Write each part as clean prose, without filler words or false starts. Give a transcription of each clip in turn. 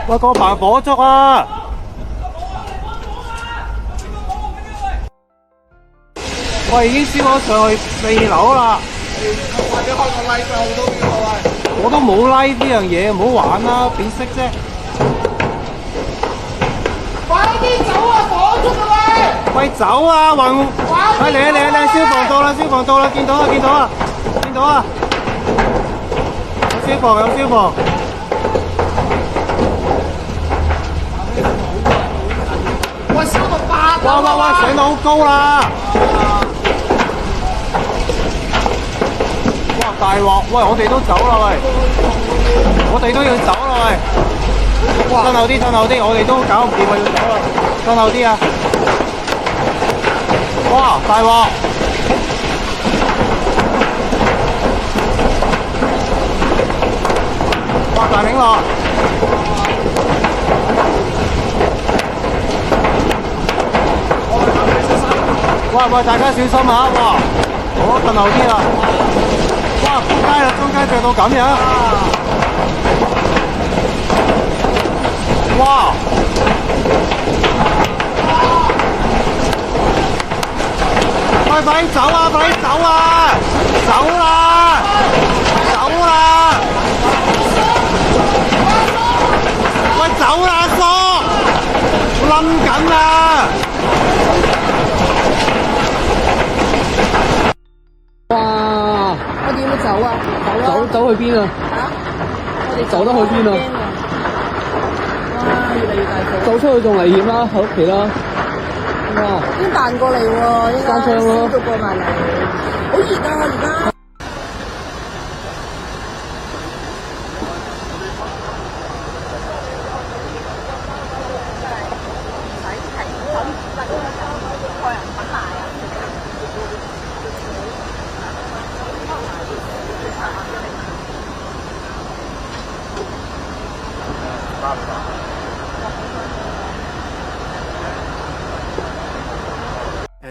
喂，個棚火燭啊！喂，已經燒咗上去4樓啦！快啲開個 live 啊！好多邊個喂？我都冇 like 呢樣嘢，唔好玩啦，變色啫！快啲走啊！火燭啊喂！喂，走啊！喂，嚟！消防到啦！見到啊！有消防！喂，燒到8樓啊！喂，上到好高啦！哇，大鑊！喂，我哋都走啦喂！我哋都要走啦喂！哇，褪後啲，我哋都搞唔掂啊，要走啦！褪後啲啊！哇，大鑊！哇，大領落！喂，大家小心啊！哇，好，褪後啲啦！哇，中街着到咁樣！哇！喂，快啲走啊！走啦！喂，走啦，阿哥！冧緊啊！哇！我哋要唔要走啊？走去邊啊？我哋走得去邊啊？哇！越嚟越大火，走出去仲危險啦，喺屋企啦。哇！已經彈過嚟喎，應該關窗咯燒到過埋嚟，好熱啊！而家。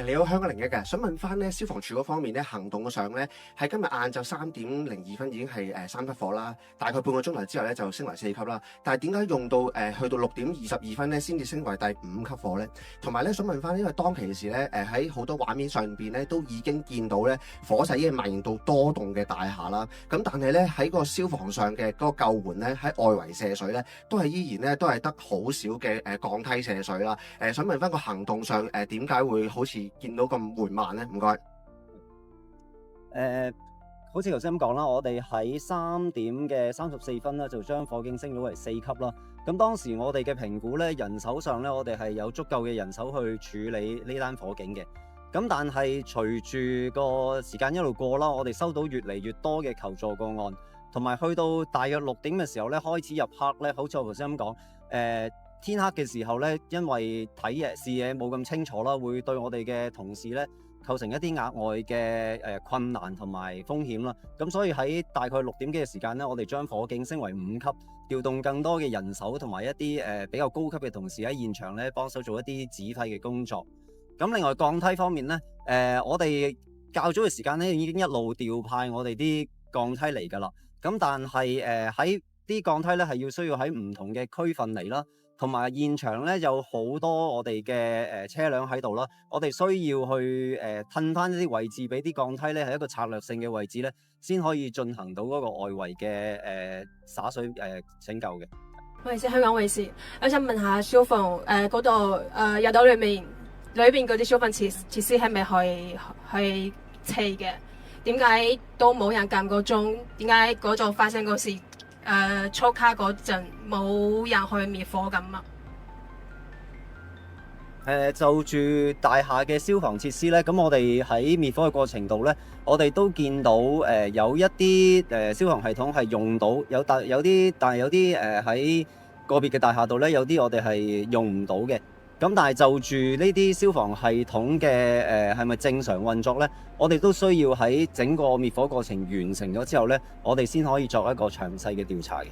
你好，香港01嘅，想問翻咧消防處嗰方面咧行動上咧，喺今日晏晝3:02已經係3級火啦，大概半個鐘頭之後咧就升為4級啦。但係點解用到去到6:22咧先至升為第5級火咧？同埋咧想問翻，因為當其時咧喺好多畫面上邊咧都已經見到咧火勢已經蔓延到多棟嘅大廈啦。咁但係咧喺個消防上嘅嗰個救援咧喺外圍射水咧都係依然咧都係得好少嘅鋼梯射水啦。想問翻個行動上點解會好似見到咁緩慢咧？唔該。好似頭先咁講啦，我哋喺3:34咧就將火警升咗為4級啦。咁當時我哋嘅評估咧，人手上咧，我哋係有足夠嘅人手去處理呢單火警嘅。咁但係隨住個時間一路過啦，我哋收到越嚟越多嘅求助個案，同埋去到大約6點嘅時候咧，開始入黑咧，好似我頭先咁講，天黑嘅時候咧，因為視野冇咁清楚啦，會對我哋嘅同事咧構成一啲額外嘅困難同埋風險啦。咁所以喺大概6點幾嘅時間咧，我哋將火警升為5級，調動更多嘅人手同埋一啲比較高級嘅同事喺現場咧幫手做一啲指揮嘅工作。咁另外鋼梯方面咧，我哋較早嘅時間咧已經一路調派我哋啲鋼梯嚟㗎啦。咁但係喺啲鋼梯咧係要需要喺唔同嘅區份嚟啦。同埋現場咧有好多我哋嘅車輛喺度啦，我哋需要去褪翻一啲位置俾啲鋼梯咧，係一個策略性嘅位置咧，先可以進行到嗰個外圍嘅灑水拯救嘅。我係香港衛視，我想問下消防嗰度入到裏面嗰啲消防設施係咪係砌嘅？點解都冇人撳個鐘？點解嗰度發生個事？初卡嗰陣冇人去滅火咁啊？就住大廈嘅消防設施咧，咁我哋喺滅火嘅過程度咧，我哋都見到有一啲消防系統係用到，但係有啲喺個別嘅大廈度咧，有啲我哋係用唔到嘅。咁但係就住呢啲消防系統嘅係咪正常運作咧？我哋都需要喺整個滅火過程完成咗之後咧，我哋先可以作一個詳細嘅調查嘅。